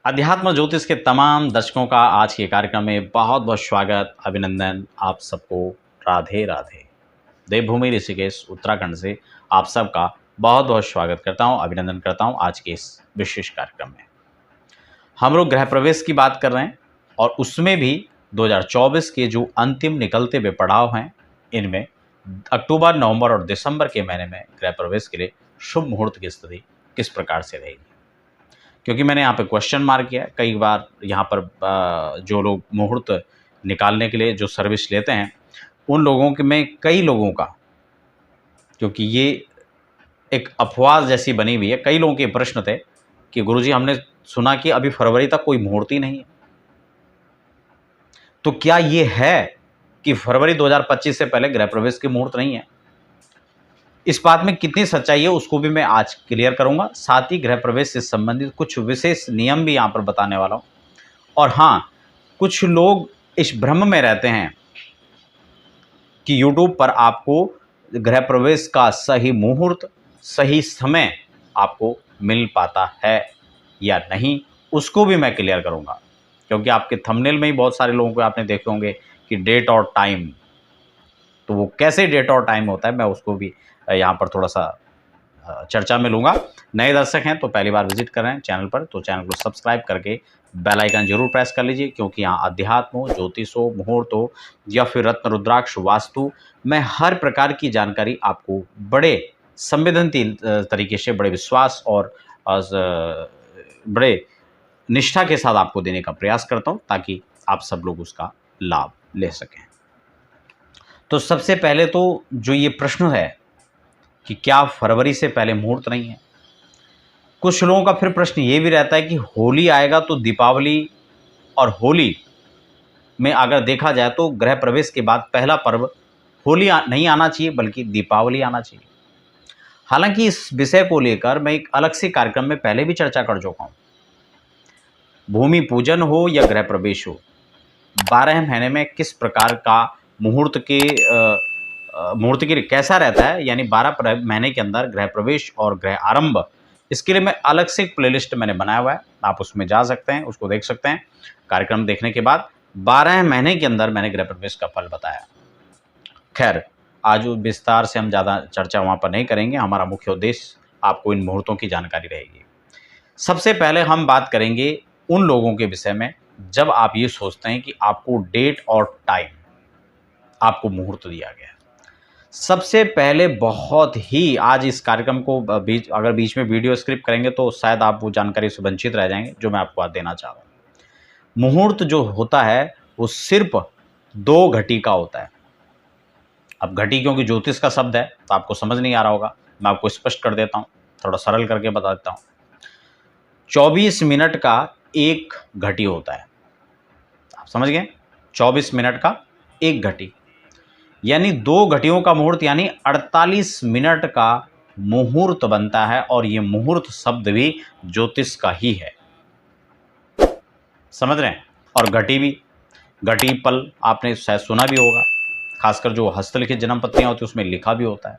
अध्यात्म ज्योतिष के तमाम दर्शकों का आज के कार्यक्रम में बहुत बहुत स्वागत, अभिनंदन। आप सबको राधे राधे। देवभूमि ऋषिकेश उत्तराखंड से आप सबका बहुत बहुत स्वागत करता हूं, अभिनंदन करता हूं। आज के इस विशेष कार्यक्रम में हम लोग गृह प्रवेश की बात कर रहे हैं और उसमें भी 2024 के जो अंतिम निकलते हुए पड़ाव हैं, इनमें अक्टूबर, नवंबर और दिसंबर के महीने में गृह प्रवेश के लिए शुभ मुहूर्त की स्थिति किस प्रकार से रहेगी। क्योंकि मैंने यहाँ पे क्वेश्चन मार्क किया कई बार, यहाँ पर जो लोग मुहूर्त निकालने के लिए जो सर्विस लेते हैं उन लोगों के में कई लोगों का, क्योंकि ये एक अफवाह जैसी बनी हुई है, कई लोगों के प्रश्न थे कि गुरुजी हमने सुना कि अभी फरवरी तक कोई मुहूर्त ही नहीं है, तो क्या ये है कि फरवरी 2025 से पहले गृह प्रवेश के मुहूर्त नहीं है? इस बात में कितनी सच्चाई है उसको भी मैं आज क्लियर करूंगा। साथ ही गृह प्रवेश से संबंधित कुछ विशेष नियम भी यहाँ पर बताने वाला हूँ। और हाँ, कुछ लोग इस भ्रम में रहते हैं कि YouTube पर आपको गृह प्रवेश का सही मुहूर्त, सही समय आपको मिल पाता है या नहीं, उसको भी मैं क्लियर करूंगा। क्योंकि आपके थंबनेल में ही बहुत सारे लोगों को आपने देखे होंगे कि डेट और टाइम, तो वो कैसे डेट और टाइम होता है मैं उसको भी यहाँ पर थोड़ा सा चर्चा में लूँगा। नए दर्शक हैं तो पहली बार विजिट कर रहे हैं चैनल पर, तो चैनल को सब्सक्राइब करके बेल आइकन जरूर प्रेस कर लीजिए। क्योंकि यहाँ अध्यात्म हो, ज्योतिष हो, मुहूर्त हो या फिर रत्न रुद्राक्ष वास्तु, मैं हर प्रकार की जानकारी आपको बड़े संवेदनशील तरीके से, बड़े विश्वास और बड़े निष्ठा के साथ आपको देने का प्रयास करता हूँ, ताकि आप सब लोग उसका लाभ ले सकें। तो सबसे पहले तो जो ये प्रश्न है कि क्या फरवरी से पहले मुहूर्त नहीं है, कुछ लोगों का फिर प्रश्न ये भी रहता है कि होली आएगा तो दीपावली, और होली में अगर देखा जाए तो गृह प्रवेश के बाद पहला पर्व होली नहीं आना चाहिए बल्कि दीपावली आना चाहिए। हालांकि इस विषय को लेकर मैं एक अलग से कार्यक्रम में पहले भी चर्चा कर चुका हूँ। भूमि पूजन हो या गृह प्रवेश हो, 12 महीने में किस प्रकार का मुहूर्त के कैसा रहता है, यानी 12 महीने के अंदर गृह प्रवेश और गृह आरंभ, इसके लिए मैं अलग से एक प्लेलिस्ट मैंने बनाया हुआ है, आप उसमें जा सकते हैं, उसको देख सकते हैं। कार्यक्रम देखने के बाद 12 महीने के अंदर मैंने गृह प्रवेश का फल बताया। खैर, आज विस्तार से हम ज़्यादा चर्चा वहाँ पर नहीं करेंगे, हमारा मुख्य उद्देश्य आपको इन मुहूर्तों की जानकारी रहेगी। सबसे पहले हम बात करेंगे उन लोगों के विषय में जब आप ये सोचते हैं कि आपको डेट और टाइम, आपको मुहूर्त दिया गया। सबसे पहले बहुत ही, आज इस कार्यक्रम को अगर बीच में वीडियो स्क्रिप्ट करेंगे तो शायद आप वो जानकारी से वंचित रह जाएंगे जो मैं आपको आज देना चाह रहा हूँ। मुहूर्त जो होता है वो सिर्फ 2 घटी का होता है। अब घटी क्योंकि ज्योतिष का शब्द है तो आपको समझ नहीं आ रहा होगा, मैं आपको स्पष्ट कर देता हूँ, थोड़ा सरल करके बता देता हूँ। 24 मिनट का एक घटी होता है, आप समझ गए? 24 मिनट का एक घटी, यानी 2 घटियों का मुहूर्त, यानी 48 मिनट का मुहूर्त बनता है। और ये मुहूर्त शब्द भी ज्योतिष का ही है, समझ रहे हैं? और घटी भी, घटी पल आपने शायद सुना भी होगा, खासकर जो हस्तलिखित जन्म पत्रियां होती है उसमें लिखा भी होता है।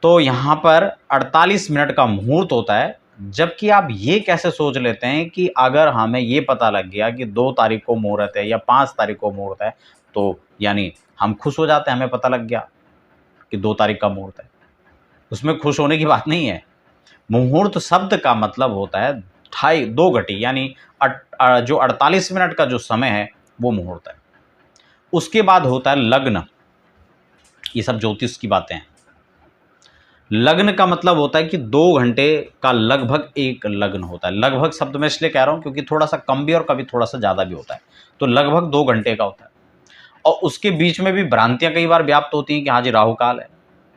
तो यहाँ पर 48 मिनट का मुहूर्त होता है। जबकि आप ये कैसे सोच लेते हैं कि अगर हमें ये पता लग गया कि 2 तारीख को मुहूर्त है या 5 तारीख को मुहूर्त है, तो यानी हम खुश हो जाते हैं, हमें पता लग गया कि 2 तारीख का मुहूर्त है। उसमें खुश होने की बात नहीं है। मुहूर्त शब्द का मतलब होता है 2 घटी, यानी जो 48 मिनट का जो समय है वो मुहूर्त है। उसके बाद होता है लग्न। ये सब ज्योतिष की बातें हैं। लग्न का मतलब होता है कि 2 घंटे का लगभग एक लग्न होता है। लगभग शब्द मैं इसलिए कह रहा हूं क्योंकि थोड़ा सा कम भी और कभी थोड़ा सा ज़्यादा भी होता है, तो लगभग 2 घंटे का होता है। और उसके बीच में भी भ्रांतियां कई बार व्याप्त होती हैं कि हाँ जी राहु काल है।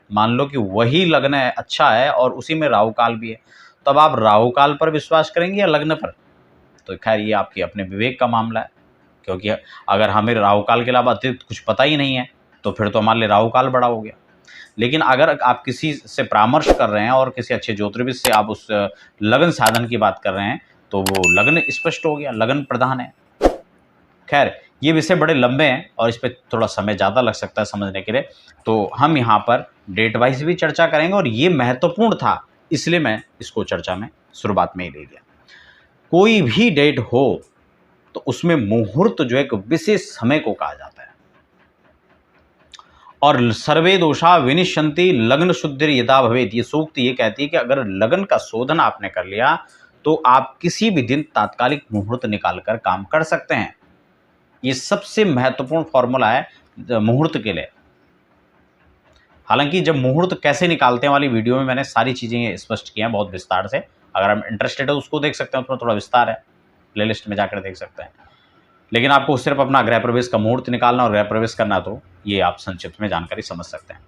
मान लो कि वही लग्न है, अच्छा है, और उसी में राहु काल भी है, तब आप राहु काल पर विश्वास करेंगे या लग्न पर? तो खैर ये आपके अपने विवेक का मामला है। क्योंकि अगर हमें राहु काल के अलावा अतिरिक्त कुछ पता ही नहीं है तो फिर तो हमारे लिए राहु काल बड़ा हो गया। लेकिन अगर आप किसी से परामर्श कर रहे हैं और किसी अच्छे ज्योतिर्विद से आप उस लगन साधन की बात कर रहे हैं तो वो लगन स्पष्ट हो गया, लगन प्रधान है। खैर ये विषय बड़े लंबे हैं और इस पर थोड़ा समय ज़्यादा लग सकता है समझने के लिए, तो हम यहाँ पर डेट वाइज भी चर्चा करेंगे और ये महत्वपूर्ण था इसलिए मैं इसको चर्चा में शुरुआत में ही ले लिया। कोई भी डेट हो तो उसमें मुहूर्त जो एक विशेष समय को कहा जाता है। और सर्वे दोषा विनिश्यन्ति लग्न शुद्धिर यदा भवेत्, ये सूक्त ये कहती है कि अगर लगन का शोधन आपने कर लिया तो आप किसी भी दिन तात्कालिक मुहूर्त निकालकर काम कर सकते हैं। ये सबसे महत्वपूर्ण फॉर्मूला है मुहूर्त के लिए। हालांकि जब मुहूर्त कैसे निकालते हैं वाली वीडियो में मैंने सारी चीज़ें स्पष्ट की हैं बहुत विस्तार से, अगर आप इंटरेस्टेड है उसको देख सकते हैं, उसमें थोड़ा विस्तार है, प्लेलिस्ट में जाकर देख सकते हैं। लेकिन आपको सिर्फ अपना गृह प्रवेश का मुहूर्त निकालना और गृह प्रवेश करना, तो ये आप संक्षिप्त में जानकारी समझ सकते हैं।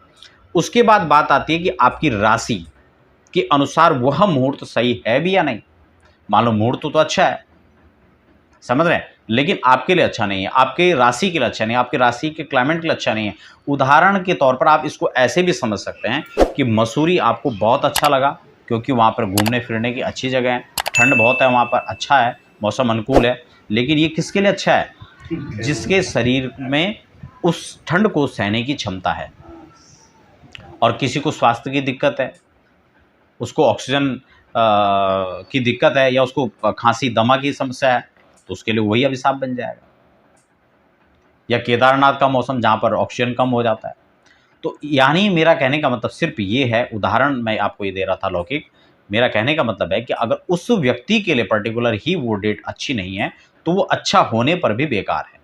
उसके बाद बात आती है कि आपकी राशि के अनुसार वह मुहूर्त सही है भी या नहीं। मान लो मुहूर्त तो अच्छा है, समझ रहे हैं, लेकिन आपके लिए अच्छा नहीं है, आपके राशि के लिए अच्छा नहीं है, आपके राशि के क्लाइमेट के लिए अच्छा नहीं है। उदाहरण के तौर पर आप इसको ऐसे भी समझ सकते हैं कि मसूरी आपको बहुत अच्छा लगा क्योंकि वहाँ पर घूमने फिरने की अच्छी जगह है, ठंड बहुत है वहाँ पर, अच्छा है, मौसम अनुकूल है। लेकिन ये किसके लिए अच्छा है? जिसके शरीर में उस ठंड को सहने की क्षमता है। और किसी को स्वास्थ्य की दिक्कत है, उसको ऑक्सीजन की दिक्कत है, या उसको खांसी दमा की समस्या है, तो उसके लिए वही अभिशाप बन जाएगा। या केदारनाथ का मौसम जहाँ पर ऑक्सीजन कम हो जाता है। तो यानी मेरा कहने का मतलब सिर्फ ये है, उदाहरण मैं आपको ये दे रहा था लौकिक, मेरा कहने का मतलब है कि अगर उस व्यक्ति के लिए पर्टिकुलर ही वो डेट अच्छी नहीं है तो वो अच्छा होने पर भी बेकार है।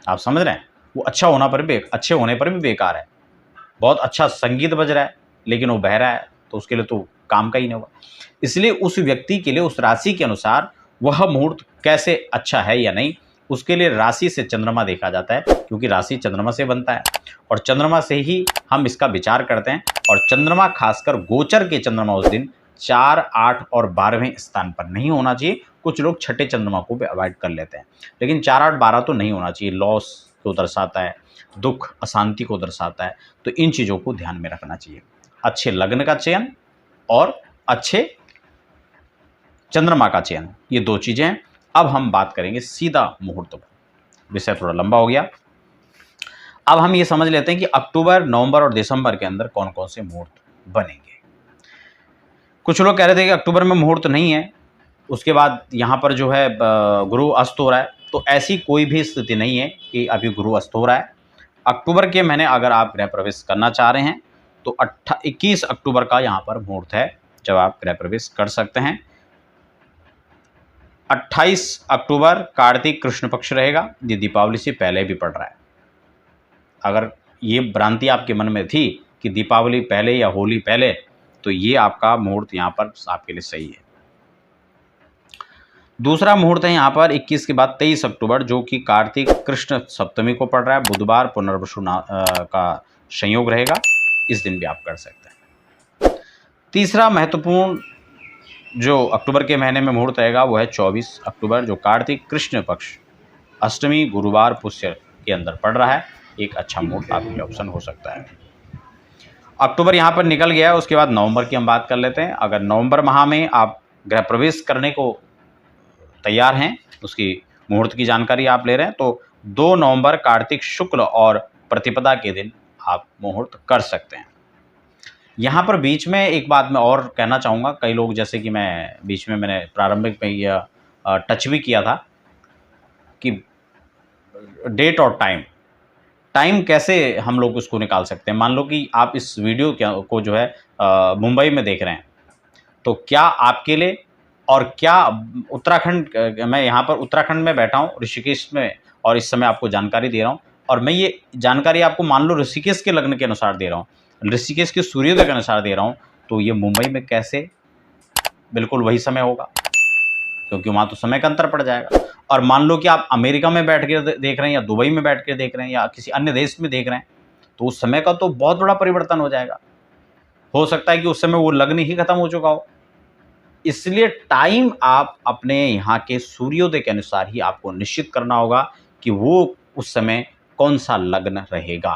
आप समझ रहे हैं? वो अच्छे होने पर भी बेकार है। बहुत अच्छा संगीत बज रहा है लेकिन वो बह रहा है तो उसके लिए तो काम का ही नहीं होगा। इसलिए उस व्यक्ति के लिए उस राशि के अनुसार वह मुहूर्त कैसे अच्छा है या नहीं, उसके लिए राशि से चंद्रमा देखा जाता है, क्योंकि राशि चंद्रमा से बनता है और चंद्रमा से ही हम इसका विचार करते हैं। और चंद्रमा खासकर गोचर के चंद्रमा उस दिन 4, 8 और 12वें स्थान पर नहीं होना चाहिए। कुछ लोग छठे चंद्रमा को भी अवॉइड कर लेते हैं, लेकिन 4, 8, 12 तो नहीं होना चाहिए। लॉस को दर्शाता है, दुख अशांति को दर्शाता है, तो इन चीज़ों को ध्यान में रखना चाहिए। अच्छे लग्न का चयन और अच्छे चंद्रमा का चयन, ये 2 चीज़ें हैं। अब हम बात करेंगे सीधा मुहूर्त पर, विषय थोड़ा लंबा हो गया। अब हम ये समझ लेते हैं कि अक्टूबर, नवंबर और दिसंबर के अंदर कौन कौन से मुहूर्त बनेंगे। कुछ लोग कह रहे थे कि अक्टूबर में मुहूर्त नहीं है, उसके बाद यहाँ पर जो है गुरु अस्त हो रहा है, तो ऐसी कोई भी स्थिति नहीं है कि अभी गुरु अस्त हो रहा है। अक्टूबर के महीने अगर आप गृह प्रवेश करना चाह रहे हैं तो 21 अक्टूबर का यहाँ पर मुहूर्त है जब आप गृह प्रवेश कर सकते हैं। 28 अक्टूबर कार्तिक कृष्ण पक्ष रहेगा, ये दीपावली से पहले भी पड़ रहा है। अगर ये भ्रांति आपके मन में थी कि दीपावली पहले या होली पहले, तो ये आपका मुहूर्त यहाँ पर आपके लिए सही है। दूसरा मुहूर्त है यहाँ पर 21 के बाद 23 अक्टूबर, जो कि कार्तिक कृष्ण सप्तमी को पड़ रहा है, बुधवार पुनर्वसु का संयोग रहेगा, इस दिन भी आप कर सकते हैं। तीसरा महत्वपूर्ण जो अक्टूबर के महीने में मुहूर्त रहेगा वो है 24 अक्टूबर, जो कार्तिक कृष्ण पक्ष अष्टमी गुरुवार पुष्य के अंदर पड़ रहा है। एक अच्छा मुहूर्त आपके लिए ऑप्शन हो सकता है। अक्टूबर यहाँ पर निकल गया है, उसके बाद नवंबर की हम बात कर लेते हैं। अगर नवंबर माह में आप गृह प्रवेश करने को तैयार हैं, उसकी मुहूर्त की जानकारी आप ले रहे हैं, तो 2 नवंबर कार्तिक शुक्ल और प्रतिपदा के दिन आप मुहूर्त कर सकते हैं। यहाँ पर बीच में एक बात मैं और कहना चाहूँगा, कई लोग, जैसे कि मैं बीच में मैंने प्रारंभिक में यह टच भी किया था कि डेट और टाइम कैसे हम लोग उसको निकाल सकते हैं। मान लो कि आप इस वीडियो को जो है मुंबई में देख रहे हैं, तो क्या आपके लिए और क्या उत्तराखंड, मैं यहाँ पर उत्तराखंड में बैठा हूँ ऋषिकेश में, और इस समय आपको जानकारी दे रहा हूँ, और मैं ये जानकारी आपको मान लो ऋषिकेश के लग्न के अनुसार दे रहा हूँ, ऋषिकेश के सूर्योदय के अनुसार दे रहा हूँ, तो ये मुंबई में कैसे बिल्कुल वही समय होगा, क्योंकि वहाँ तो समय का अंतर पड़ जाएगा। और मान लो कि आप अमेरिका में बैठ के देख रहे हैं, या दुबई में बैठ के देख रहे हैं, या किसी अन्य देश में देख रहे हैं, तो उस समय का तो बहुत बड़ा परिवर्तन हो जाएगा। हो सकता है कि उस समय वो लग्न ही खत्म हो चुका हो। इसलिए टाइम आप अपने यहाँ के सूर्योदय के अनुसार ही आपको निश्चित करना होगा कि वो उस समय कौन सा लग्न रहेगा।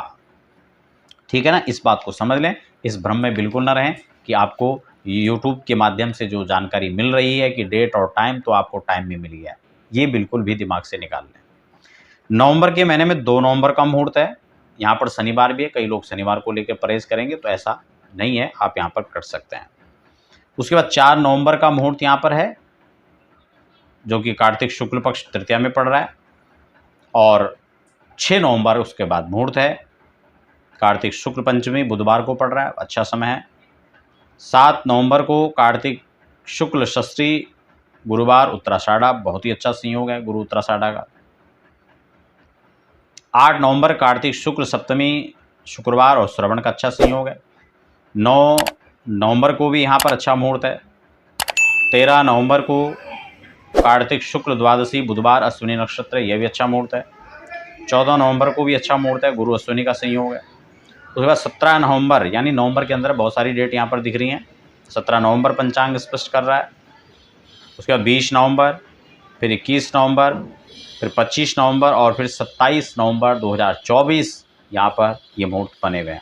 ठीक है ना, इस बात को समझ लें, इस भ्रम में बिल्कुल ना रहें कि आपको यूट्यूब के माध्यम से जो जानकारी मिल रही है कि डेट और टाइम, तो आपको टाइम भी मिल गया है, ये बिल्कुल भी दिमाग से निकाल लें। नवंबर के महीने में 2 नवंबर का मुहूर्त है, यहाँ पर शनिवार भी है, कई लोग शनिवार को लेकर परहेज करेंगे, तो ऐसा नहीं है, आप यहाँ पर कर सकते हैं। उसके बाद 4 नवंबर का मुहूर्त यहाँ पर है, जो कि कार्तिक शुक्ल पक्ष तृतीया में पड़ रहा है। और 6 नवंबर उसके बाद मुहूर्त है, कार्तिक शुक्ल पंचमी बुधवार को पड़ रहा है, अच्छा समय है। 7 नवंबर को कार्तिक शुक्ल षष्ठी गुरुवार उत्तराषाढ़ा, बहुत ही अच्छा संयोग है गुरु उत्तराषाढ़ा का। 8 नवंबर कार्तिक शुक्ल सप्तमी शुक्रवार और श्रवण का अच्छा संयोग है। 9 नवंबर को भी यहाँ पर अच्छा मुहूर्त है। 13 नवंबर को कार्तिक शुक्ल द्वादशी बुधवार अश्विनी नक्षत्र, यह भी अच्छा मुहूर्त है। 14 नवंबर को भी अच्छा मुहूर्त है, गुरु अश्विनी का संयोग है। उसके बाद 17 नवंबर, यानी नवंबर के अंदर बहुत सारी डेट यहाँ पर दिख रही हैं। 17 नवंबर पंचांग स्पष्ट कर रहा है। उसके बाद 20 नवंबर, फिर 21 नवंबर, फिर 25 नवंबर और फिर 27 नवंबर 2024 यहाँ पर ये मुहूर्त बने हुए हैं।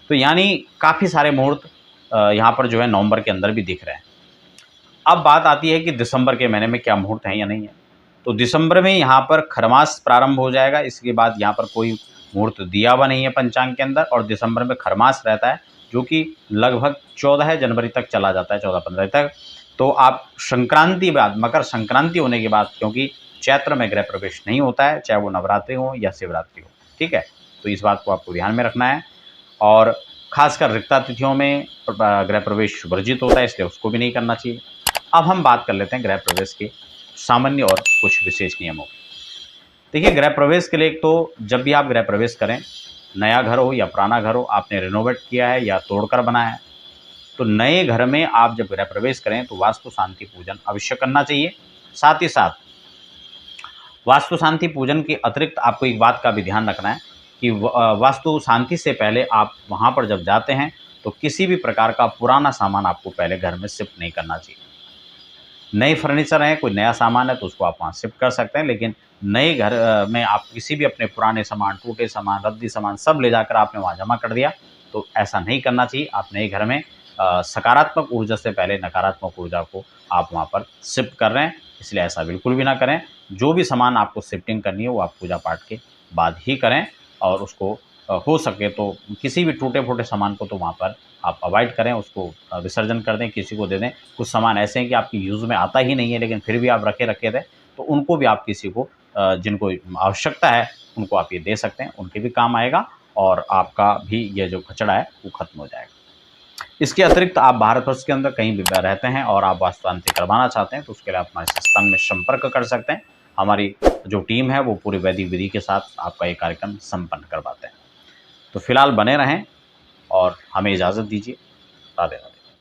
तो यानी काफ़ी सारे मुहूर्त यहाँ पर जो है नवंबर के अंदर भी दिख रहे हैं। अब बात आती है कि दिसंबर के महीने में क्या मुहूर्त है या नहीं है। तो दिसंबर में यहाँ पर खरमास प्रारंभ हो जाएगा, इसके बाद यहाँ पर कोई मुहूर्त दिया हुआ नहीं है पंचांग के अंदर। और दिसंबर में खरमास रहता है, जो कि लगभग 14 जनवरी तक चला जाता है, 14-15 तक। तो आप संक्रांति बाद, मकर संक्रांति होने के बाद, क्योंकि चैत्र में गृह प्रवेश नहीं होता है, चाहे वो नवरात्रि हो या शिवरात्रि हो, ठीक है। तो इस बात को आपको ध्यान में रखना है। और खासकर रिक्ता तिथियों में गृह प्रवेश वर्जित होता है, इसलिए उसको भी नहीं करना चाहिए। अब हम बात कर लेते हैं गृह प्रवेश के सामान्य और कुछ विशेष नियमों की। देखिए, गृह प्रवेश के लिए तो जब भी आप गृह प्रवेश करें, नया घर हो या पुराना घर हो, आपने रिनोवेट किया है या तोड़कर बनाया है, तो नए घर में आप जब गृह प्रवेश करें तो वास्तु शांति पूजन अवश्य करना चाहिए। साथ ही साथ वास्तु शांति पूजन के अतिरिक्त आपको एक बात का भी ध्यान रखना है कि वास्तु शांति से पहले आप वहाँ पर जब जाते हैं तो किसी भी प्रकार का पुराना सामान आपको पहले घर में शिफ्ट नहीं करना चाहिए। नए फर्नीचर है, कोई नया सामान है तो उसको आप वहाँ शिफ्ट कर सकते हैं, लेकिन नए घर में आप किसी भी अपने पुराने सामान, टूटे सामान, रद्दी सामान सब ले जाकर आपने वहाँ जमा कर दिया, तो ऐसा नहीं करना चाहिए। आप नए घर में सकारात्मक ऊर्जा से पहले नकारात्मक ऊर्जा को आप वहाँ पर शिफ्ट कर रहे हैं, इसलिए ऐसा बिल्कुल भी ना करें। जो भी सामान आपको शिफ्टिंग करनी है वो आप पूजा पाठ के बाद ही करें, और उसको हो सके तो किसी भी टूटे फूटे सामान को तो वहाँ पर आप अवॉइड करें, उसको विसर्जन कर दें, किसी को दे दें। कुछ सामान ऐसे हैं कि आपकी यूज़ में आता ही नहीं है, लेकिन फिर भी आप रखे थे, तो उनको भी आप किसी को जिनको आवश्यकता है उनको आप ये दे सकते हैं, उनके भी काम आएगा और आपका भी ये जो कचरा है वो खत्म हो जाएगा। इसके अतिरिक्त आप भारतवर्ष के अंदर कहीं भी रहते हैं और आप वास्तु शांति करवाना चाहते हैं तो उसके लिए आप हमारे संस्थान में संपर्क कर सकते हैं। हमारी जो टीम है वो पूरी वैदिक विधि के साथ आपका ये कार्यक्रम संपन्न करवाते हैं। तो फिलहाल बने रहें और हमें इजाज़त दीजिए। राधे राधे।